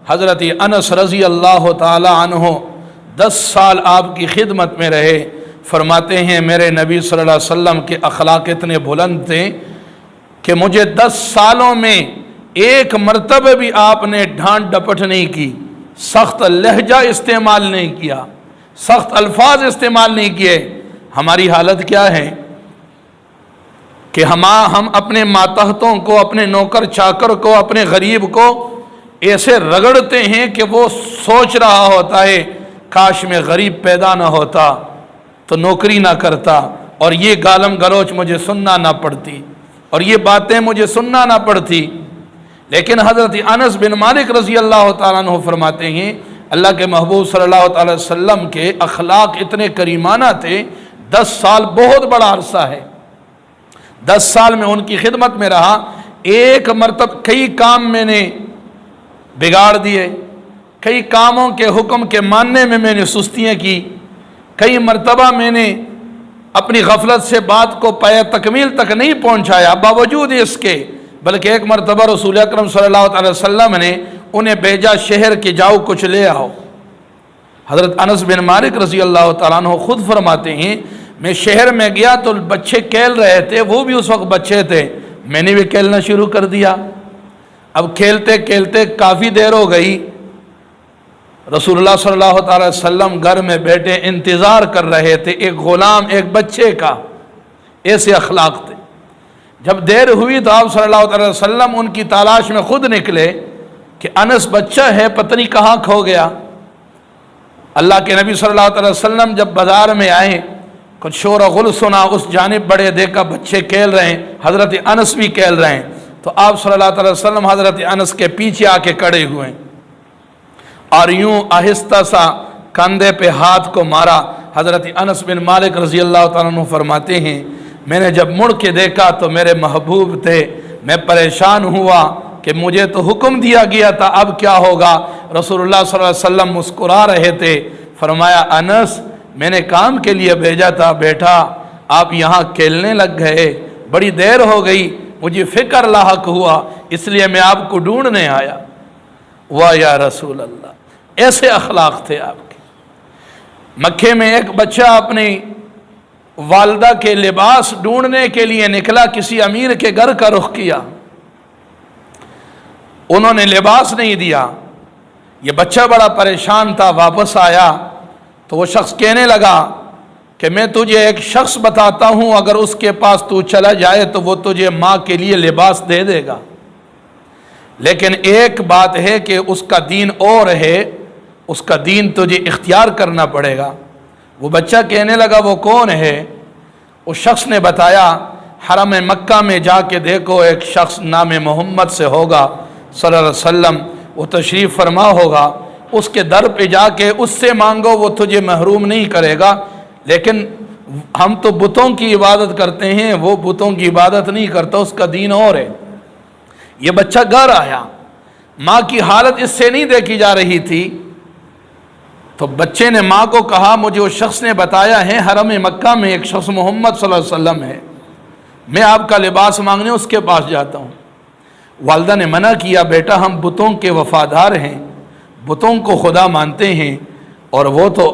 حضرت انس رضی اللہ تعالی عنہ 10 سال آپ کی خدمت میں رہے۔ فرماتے ہیں میرے نبی صلی اللہ علیہ وسلم کے اخلاق اتنے بلند تھے کہ مجھے 10 سالوں میں ایک مرتبہ بھی آپ نے ڈھانٹ ڈپٹ نہیں کی، سخت لہجہ استعمال نہیں کیا، سخت الفاظ استعمال نہیں کیے۔ ہماری حالت کیا ہے کہ ہم اپنے ماتحتوں کو، اپنے نوکر چاکر کو، اپنے غریب کو ایسے رگڑتے ہیں کہ وہ سوچ رہا ہوتا ہے کاش میں غریب پیدا نہ ہوتا تو نوکری نہ کرتا، اور یہ گالم گلوچ مجھے سننا نہ پڑتی، اور یہ باتیں مجھے سننا نہ پڑتی۔ لیکن حضرت انس بن مالک رضی اللہ تعالیٰ عنہ فرماتے ہیں اللہ کے محبوب صلی اللہ تعالی وسلم کے اخلاق اتنے کریمانہ تھے۔ 10 سال بہت بڑا عرصہ ہے، 10 سال میں ان کی خدمت میں رہا۔ ایک مرتبہ کئی کام میں نے بگاڑ دیے، کئی کاموں کے حکم کے ماننے میں نے سستیاں کی، کئی مرتبہ میں نے اپنی غفلت سے بات کو پایہ تکمیل تک نہیں پہنچایا، باوجود اس کے بلکہ ایک مرتبہ رسول اکرم صلی اللہ علیہ وسلم نے انہیں بھیجا شہر کے جاؤ کچھ لے آؤ۔ حضرت انس بن مالک رضی اللہ تعالیٰ عنہ خود فرماتے ہیں میں شہر میں گیا تو بچے کھیل رہے تھے، وہ بھی اس وقت بچے تھے، میں نے بھی کھیلنا شروع کر دیا۔ اب کھیلتے کھیلتے کافی دیر ہو گئی، رسول اللہ صلی اللہ علیہ وسلم گھر میں بیٹھے انتظار کر رہے تھے ایک غلام، ایک بچے کا۔ ایسے اخلاق تھے۔ جب دیر ہوئی تو آپ صلی اللہ علیہ وسلم ان کی تلاش میں خود نکلے کہ انس بچہ ہے، پتہ نہیں کہاں کھو گیا۔ اللہ کے نبی صلی اللہ علیہ وسلم جب بازار میں آئے، کچھ شور و غل سنا، اس جانب بڑے دیکھا بچے کھیل رہے ہیں، حضرت انس بھی کھیل رہے ہیں، تو آپ صلی اللہ علیہ وسلم حضرت انس کے پیچھے آ کے کھڑے ہوئے اور یوں آہستہ سا کندھے پہ ہاتھ کو مارا۔ حضرت انس بن مالک رضی اللہ تعالیٰ عنہ فرماتے ہیں میں نے جب مڑ کے دیکھا تو میرے محبوب تھے، میں پریشان ہوا کہ مجھے تو حکم دیا گیا تھا، اب کیا ہوگا؟ رسول اللہ صلی اللہ علیہ وسلم مسکرا رہے تھے، فرمایا انس میں نے کام کے لیے بھیجا تھا بیٹا، آپ یہاں کھیلنے لگ گئے، بڑی دیر ہو گئی، مجھے فکر لاحق ہوا، اس لیے میں آپ کو ڈھونڈنے آیا۔ واہ یا رسول اللہ، ایسے اخلاق تھے آپ کے۔ مکے میں ایک بچہ اپنی والدہ کے لباس ڈھونڈنے کے لیے نکلا، کسی امیر کے گھر کا رخ کیا، انہوں نے لباس نہیں دیا، یہ بچہ بڑا پریشان تھا، واپس آیا تو وہ شخص کہنے لگا کہ میں تجھے ایک شخص بتاتا ہوں، اگر اس کے پاس تو چلا جائے تو وہ تجھے ماں کے لیے لباس دے دے گا، لیکن ایک بات ہے کہ اس کا دین اور ہے، اس کا دین تجھے اختیار کرنا پڑے گا۔ وہ بچہ کہنے لگا وہ کون ہے؟ اس شخص نے بتایا حرم مکہ میں جا کے دیکھو، ایک شخص نام محمد سے ہوگا صلی اللہ علیہ وسلم، وہ تشریف فرما ہوگا، اس کے در پہ جا کے اس سے مانگو، وہ تجھے محروم نہیں کرے گا۔ لیکن ہم تو بتوں کی عبادت کرتے ہیں، وہ بتوں کی عبادت نہیں کرتا، اس کا دین اور ہے۔ یہ بچہ گھر آیا، ماں کی حالت اس سے نہیں دیکھی جا رہی تھی، تو بچے نے ماں کو کہا مجھے اس شخص نے بتایا ہے حرم مکہ میں ایک شخص محمد صلی اللہ علیہ وسلم ہے، میں آپ کا لباس مانگنے اس کے پاس جاتا ہوں۔ والدہ نے منع کیا بیٹا ہم بتوں کے وفادار ہیں، بتوں کو خدا مانتے ہیں، اور وہ تو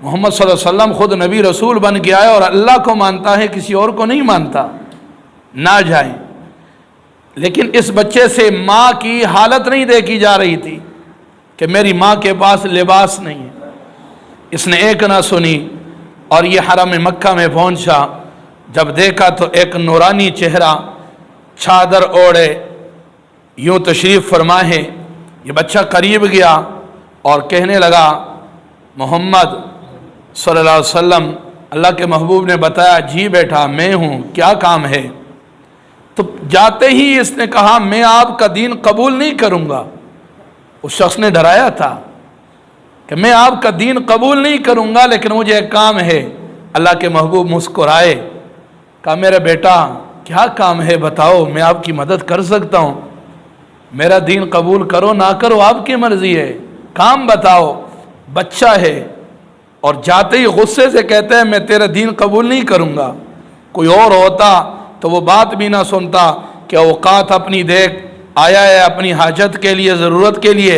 محمد صلی اللہ علیہ وسلم خود نبی رسول بن کے آئے اور اللہ کو مانتا ہے، کسی اور کو نہیں مانتا، نہ جائیں۔ لیکن اس بچے سے ماں کی حالت نہیں دیکھی جا رہی تھی کہ میری ماں کے پاس لباس نہیں ہے۔ اس نے ایک نہ سنی اور یہ حرم مکہ میں پہنچا، جب دیکھا تو ایک نورانی چہرہ، چادر اوڑے، یوں تشریف فرما ہے۔ یہ بچہ قریب گیا اور کہنے لگا محمد صلی اللہ علیہ وسلم، اللہ کے محبوب نے بتایا جی بیٹا میں ہوں، کیا کام ہے؟ تو جاتے ہی اس نے کہا میں آپ کا دین قبول نہیں کروں گا۔ اس شخص نے ڈرایا تھا کہ میں آپ کا دین قبول نہیں کروں گا، لیکن مجھے ایک کام ہے۔ اللہ کے محبوب مسکرائے، کہا میرے بیٹا کیا کام ہے بتاؤ، میں آپ کی مدد کر سکتا ہوں، میرا دین قبول کرو نہ کرو آپ کی مرضی ہے، کام بتاؤ۔ بچہ ہے اور جاتے ہی غصے سے کہتا ہے میں تیرا دین قبول نہیں کروں گا۔ کوئی اور ہوتا تو وہ بات بھی نہ سنتا کہ اوقات اپنی دیکھ، آیا ہے اپنی حاجت کے لیے، ضرورت کے لیے،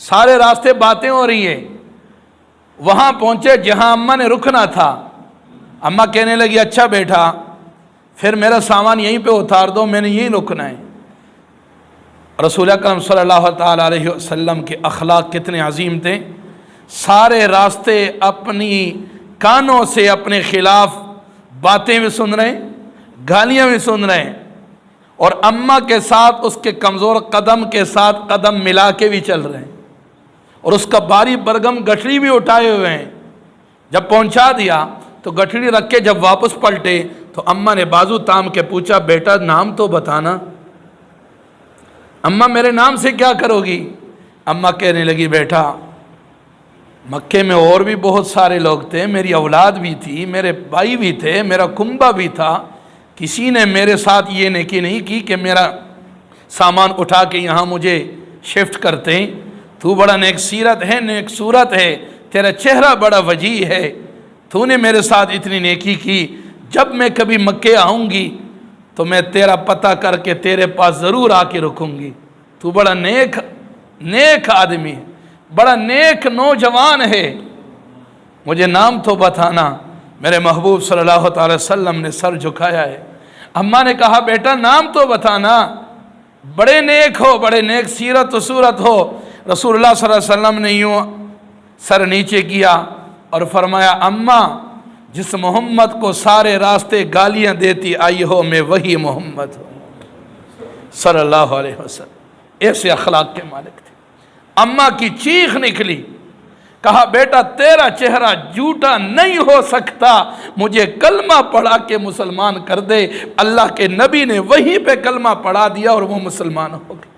سارے راستے باتیں ہو رہی ہیں. وہاں پہنچے جہاں اماں نے رکنا تھا. اماں کہنے لگی اچھا بیٹا پھر میرا سامان یہیں پہ اتار دو، میں نے یہیں رکنا ہے. رسول اکرم صلی اللہ تعالیٰ علیہ وسلم کے اخلاق کتنے عظیم تھے. سارے راستے اپنی کانوں سے اپنے خلاف باتیں بھی سن رہے ہیں، گالیاں بھی سن رہے ہیں، اور اماں کے ساتھ اس کے کمزور قدم کے ساتھ قدم ملا کے بھی چل رہے ہیں، اور اس کا باری برگم گٹھڑی بھی اٹھائے ہوئے ہیں. جب پہنچا دیا تو گٹھڑی رکھ کے جب واپس پلٹے تو اماں نے بازو تام کے پوچھا بیٹا نام تو بتانا. اماں میرے نام سے کیا کرو گی؟ اماں کہنے لگی بیٹا مکے میں اور بھی بہت سارے لوگ تھے، میری اولاد بھی تھی، میرے بھائی بھی تھے، میرا کنبہ بھی تھا، کسی نے میرے ساتھ یہ نیکی نہیں کی کہ میرا سامان اٹھا کے یہاں مجھے شفٹ کرتے. تو بڑا نیک سیرت ہے، نیک صورت ہے، تیرا چہرہ بڑا وجیح ہے، تو نے میرے ساتھ اتنی نیکی کی. جب میں کبھی مکے آؤں گی تو میں تیرا پتہ کر کے تیرے پاس ضرور آ کے رکوں گی. تو بڑا نیک آدمی ہے، بڑا نیک نوجوان ہے، مجھے نام تو بتانا. میرے محبوب صلی اللہ تعالی وسلم نے سر جھکایا ہے. اماں نے کہا بیٹا نام تو بتانا، بڑے نیک ہو، بڑے نیک سیرت و صورت ہو. رسول اللہ صلی اللہ علیہ وسلم نے یوں سر نیچے کیا اور فرمایا اماں جس محمد کو سارے راستے گالیاں دیتی آئی ہو میں وہی محمد ہوں صلی اللہ علیہ وسلم. ایسے اخلاق کے مالک تھے. اماں کی چیخ نکلی، کہا بیٹا تیرا چہرہ جھوٹا نہیں ہو سکتا، مجھے کلمہ پڑھا کے مسلمان کر دے. اللہ کے نبی نے وہیں پہ کلمہ پڑھا دیا اور وہ مسلمان ہو گئے.